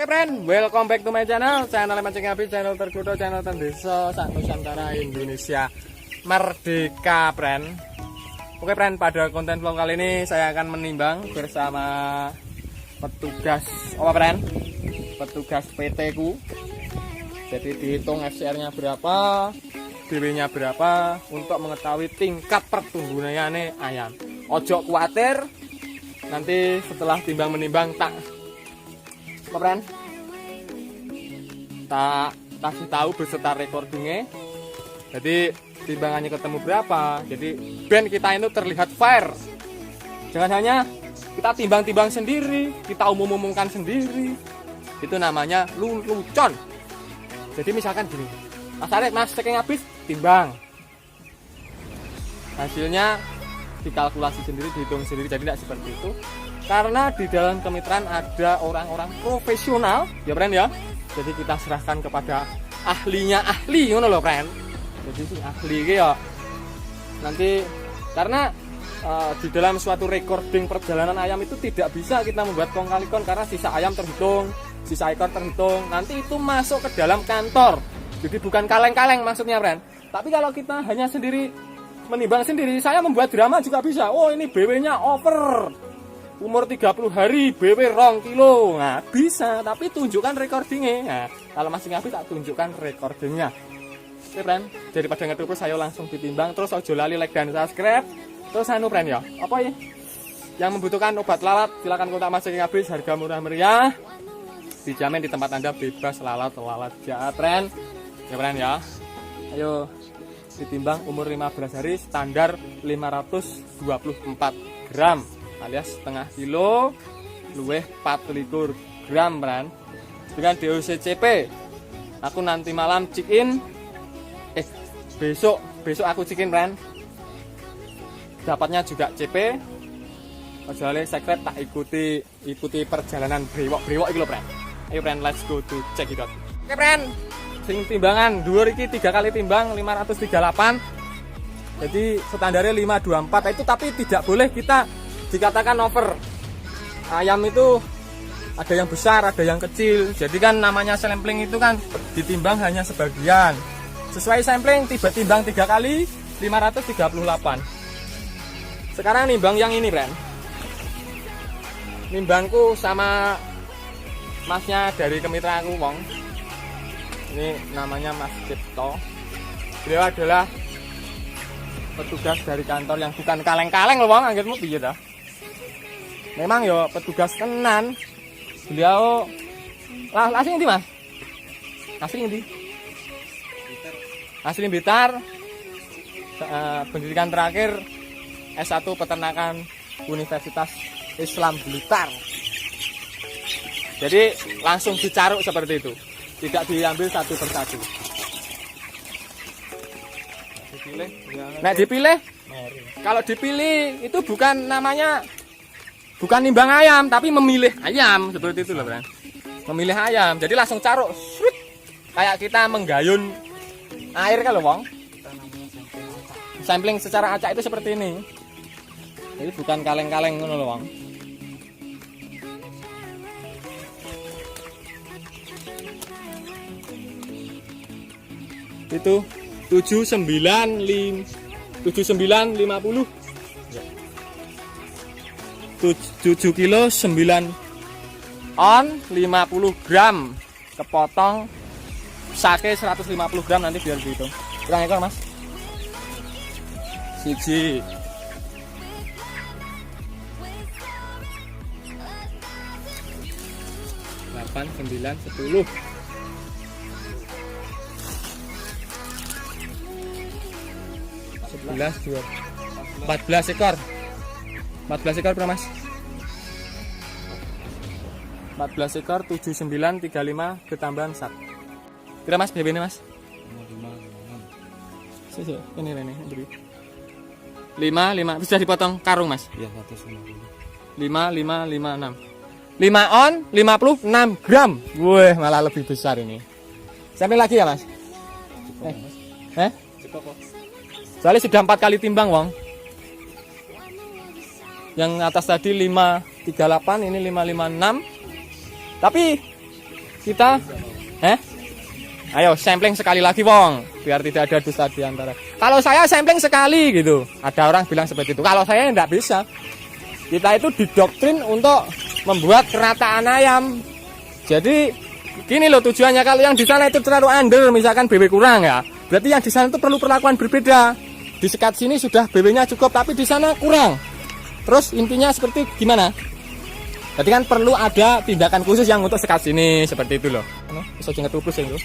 Oke friend, welcome back to my channel Mancing Habis, channel terkudo, channel terdesa sak Nusantara Indonesia Merdeka friend. Oke friend, pada konten vlog kali ini saya akan menimbang bersama petugas petugas PT ku. Jadi dihitung FCR nya berapa, BW nya berapa, untuk mengetahui tingkat pertumbuhannya ayam. Ojo khawatir, nanti setelah timbang menimbang tak kasih tahu beserta recordingnya. Jadi timbangannya ketemu berapa, jadi band kita itu terlihat fair. Jangan hanya kita timbang-timbang sendiri, kita umum-umumkan sendiri, itu namanya lucon. Jadi misalkan gini, Mas Arek, Mas ceking habis, timbang, hasilnya dikalkulasi sendiri, dihitung sendiri. Jadi tidak seperti itu, karena di dalam kemitraan ada orang-orang profesional ya friend ya. Jadi kita serahkan kepada ahlinya ahli, ngono lho friend. Jadi si ahli iki ya nanti, karena di dalam suatu recording perjalanan ayam itu tidak bisa kita membuat kong kali kon, karena sisa ayam terhitung, sisa ekor terhitung, nanti itu masuk ke dalam kantor. Jadi bukan kaleng-kaleng maksudnya friend. Tapi kalau kita hanya sendiri menimbang sendiri, saya membuat drama juga bisa. Oh ini BW nya over, umur 30 hari, BW 2 kilo. Nah bisa, tapi tunjukkan recordingnya. Nah kalau masih habis tak tunjukkan recordingnya. Oke friend, daripada ngetuku saya langsung ditimbang. Terus ojo lali like dan subscribe. Terus anu friend ya, apa ya, yang membutuhkan obat lalat silakan kontak Mas Ceking Habis, harga murah meriah, dijamin di tempat Anda bebas lalat jahat friend. Ya friend ya, ayo ditimbang umur 15 hari, standar 524 gram alias setengah kilo, luweh 24 gram friend. Dengan DOCCP aku nanti malam check-in, besok aku check-in friend, dapatnya juga CP. Kecuali secret tak ikuti perjalanan brewok iki lho friend. Ayo friend, let's go to check it out. Oke friend, sing timbangan dhuwur iki 3 kali timbang 538. Jadi standarnya 524 itu, tapi tidak boleh kita dikatakan over. Ayam itu ada yang besar, ada yang kecil. Jadi kan namanya sampling itu kan ditimbang hanya sebagian. Sesuai sampling timbang 3 kali 538. Sekarang nimbang yang ini friend. Nimbangku sama masnya dari kemitra aku wong. Ini namanya Mas Cipto. Beliau adalah petugas dari kantor yang bukan kaleng-kaleng loh bang, anggitmu piye dah. Memang yo petugas tenan. Beliau asli endi Mas? Asli endi? Asli Blitar. Pendidikan terakhir S1 Peternakan Universitas Islam Blitar. Jadi langsung dicaruk seperti itu, tidak diambil satu persatu. Dipilih. Kalau dipilih itu bukan namanya, bukan nimbang ayam, tapi memilih ayam seperti itu loh, Bang. Memilih ayam. Jadi langsung caruk. Kayak kita menggayun air kalau Bang. Sampling secara acak itu seperti ini. Jadi bukan kaleng-kaleng ngono lho, Bang. Itu 7950 7 kilo 9 on 50 gram kepotong sake 150 gram, nanti biar dihitung. Kurang ekor Mas? Siji 8, 9, 10 11, 12, 14 ekor. 14 ekor berapa Mas? 14 ekor 7935 ketambahan 1. Kira Mas BB ini Mas? 5, ini beri 5 bisa dipotong karung Mas? Iya, 150. 5, 6 5 on 56 gram. Wih, malah lebih besar ini. Sampai lagi ya Mas? Soalnya sudah 4 kali timbang Wong. Yang atas tadi 538, ini 556. Tapi kita ayo sampling sekali lagi Wong, biar tidak ada dusta di antara. Kalau saya sampling sekali gitu, ada orang bilang seperti itu. Kalau saya enggak bisa. Kita itu didoktrin untuk membuat kerataan ayam. Jadi gini loh tujuannya, kalau yang di sana itu terlalu under, misalkan BB kurang ya, berarti yang di sana itu perlu perlakuan berbeda. Di sekat sini sudah BB-nya cukup, tapi di sana kurang. Terus intinya seperti gimana? Jadi kan perlu ada tindakan khusus yang untuk sekat sini seperti itu loh. Bisa jengat tupus ya itu.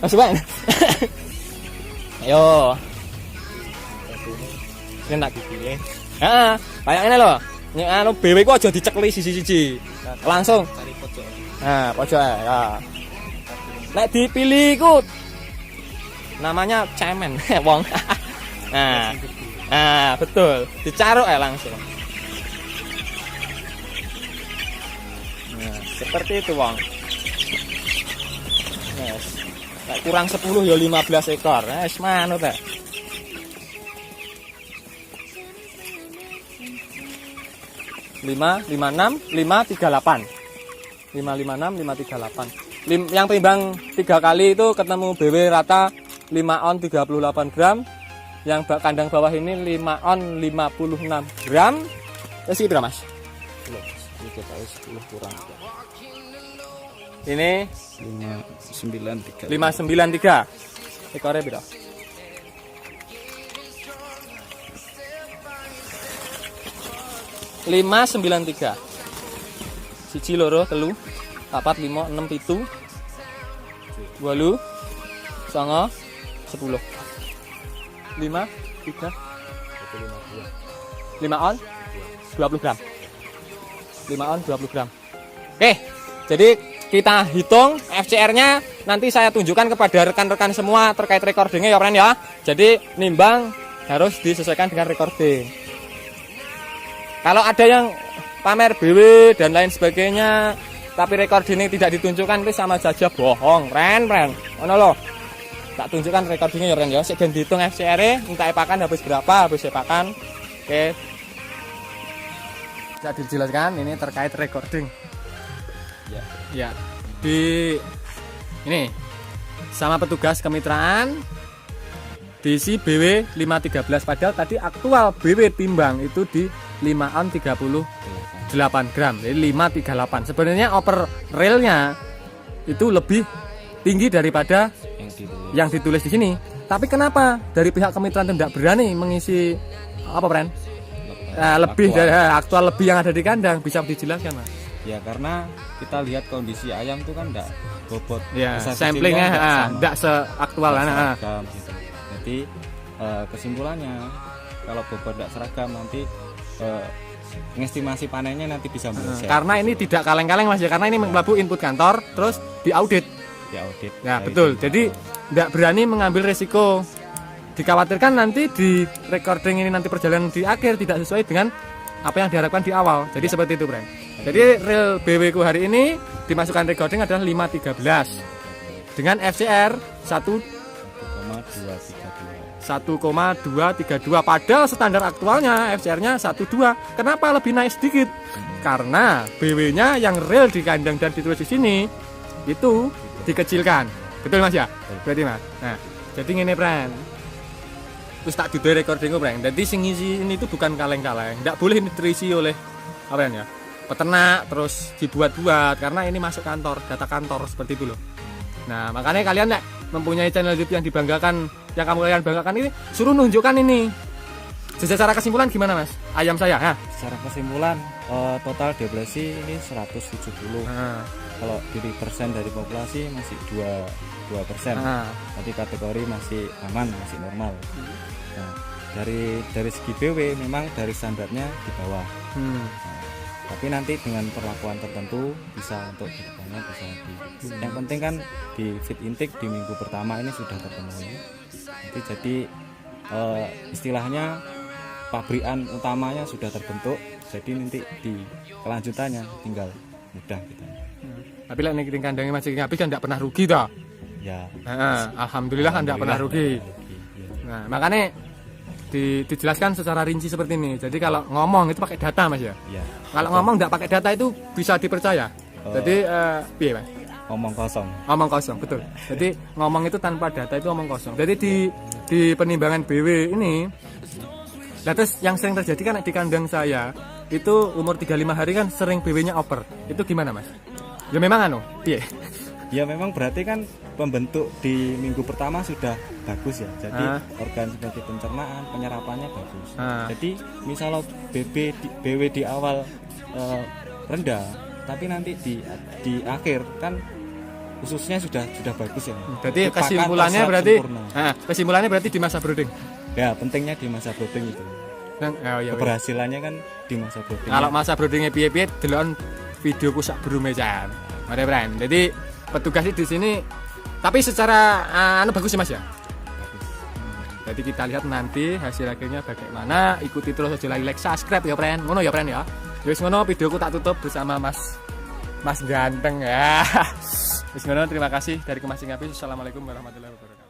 Masuk Bang. Ayo. Ini tak gigi. Heeh, kayak ngene lho. Nek anu BW ku aja dicekli siji-siji. Langsung cari pojok. Nah, pojok ya. Nek dipilih ku namanya cemen wong. Nah, betul. Dicaruk langsung. Nah, seperti itu, Wong. Yes. Nek kurang 10 ya 15 ekor. Wes manut ta. 5, 56, 538. 556, 538. Yang timbang 3 kali itu ketemu BW rata 5 on 38 gram. Yang kandang bawah ini 5 on 56 gram. Terus berapa Mas? 10 kurang. Ini 593. 593. Ekornya berapa? 593. Siji loro telu 4 5 6 7 8 9 10 5 3 5 on 20 gram 5 on 20 gram. Oke, jadi kita hitung FCR-nya nanti saya tunjukkan kepada rekan-rekan semua terkait recordingnya ya friend ya. Jadi nimbang harus disesuaikan dengan recording. Kalau ada yang pamer BW dan lain sebagainya tapi recordingnya tidak ditunjukkan, itu sama saja bohong friend. Ono loh, tak tunjukkan recordingnya ya friend ya. Sik ben dihitung FCR-nya entah pakan habis berapa, habis pakan. Oke, bisa dijelaskan ini terkait recording ya. Di ini sama petugas kemitraan diisi BW 513, padahal tadi aktual BW timbang itu di 5 on 38 gram, jadi 538. Sebenarnya upper railnya itu lebih tinggi daripada yang ditulis di sini. Tapi kenapa dari pihak kemitraan tidak berani mengisi apa friend? Lebih dari aktual lebih yang ada di kandang, bisa dijelaskan Mas? Ya karena kita lihat kondisi ayam itu kan enggak bobot ya, samplingnya enggak seaktual gitu. Jadi kesimpulannya kalau bobot enggak seragam nanti estimasi panennya nanti bisa meleset. Karena ini tidak kaleng-kaleng Mas ya, karena ini melabu input kantor terus diaudit. Ya betul. Jadi enggak berani mengambil resiko. Dikhawatirkan nanti di recording ini nanti perjalanan di akhir tidak sesuai dengan apa yang diharapkan di awal. Jadi seperti itu, Bren. Jadi real BW ku hari ini dimasukkan recording adalah 513 dengan FCR 1,232. Padahal standar aktualnya FCR-nya 12. Kenapa lebih naik sedikit? Karena BW-nya yang real di kandang dan ditulis di sini itu dikecilkan. Betul Mas ya? Berarti Mas. Nah, jadi ngene, Bren. Terus tak duduk recording Bren. Jadi sing ngisi ini itu bukan kaleng-kaleng. Enggak boleh terisi oleh apa ya? Peternak terus dibuat-buat karena ini masuk kantor, data kantor seperti itu loh. Nah, makanya kalian nek mempunyai channel YouTube yang dibanggakan, yang kalian banggakan ini, suruh nunjukkan ini. Secara kesimpulan gimana Mas? Ayam saya, Secara kesimpulan total populasi ini 170. Kalau diri persen dari populasi masih 2%. Tapi kategori masih aman, masih normal. Nah, dari segi BW memang dari standarnya di bawah. Tapi nanti dengan perlakuan tertentu bisa untuk kedepannya bisa lebih. Yang penting kan di feed intake di minggu pertama ini sudah terpenuhi. Nanti jadi istilahnya pabrikan utamanya sudah terbentuk. Jadi nanti di kelanjutannya tinggal mudah gitu. Tapi lah nih kandangnya masih habis kan tidak pernah rugi toh. Ya. Alhamdulillah kan tidak pernah rugi. Nah makanya dijelaskan secara rinci seperti ini. Jadi kalau ngomong itu pakai data Mas ya. Ya. Kalau ngomong tidak pakai data itu bisa dipercaya. Jadi piye Mas? omong kosong. Omong kosong, betul. Jadi ngomong itu tanpa data itu omong kosong. Jadi di penimbangan BW ini, nah terus yang sering terjadi kan di kandang saya itu umur 35 hari kan sering BW-nya oper. Itu gimana Mas? Ya memang iya. Ya memang berarti kan pembentuk di minggu pertama sudah bagus ya. Jadi organ sebagai pencernaan, penyerapannya bagus. Jadi misalnya BW di awal rendah, tapi nanti di akhir kan khususnya sudah bagus ya. Jadi kesimpulannya berarti di masa brooding. Ya pentingnya di masa brooding itu. Keberhasilannya kan di masa brooding. Kalau masa broodingnya piye-piye delon videoku sak brume jan. Mari Bran. Jadi petugas di sini tapi secara bagus sih Mas ya. Bagus. Jadi kita lihat nanti hasil akhirnya bagaimana. Ikuti terus aja like, subscribe ya Bran. Ngono ya Bran ya. Wis ngono videoku tak tutup bersama Mas ganteng ya. Wis ngono terima kasih dari Kemas Singapura. Assalamualaikum warahmatullahi wabarakatuh.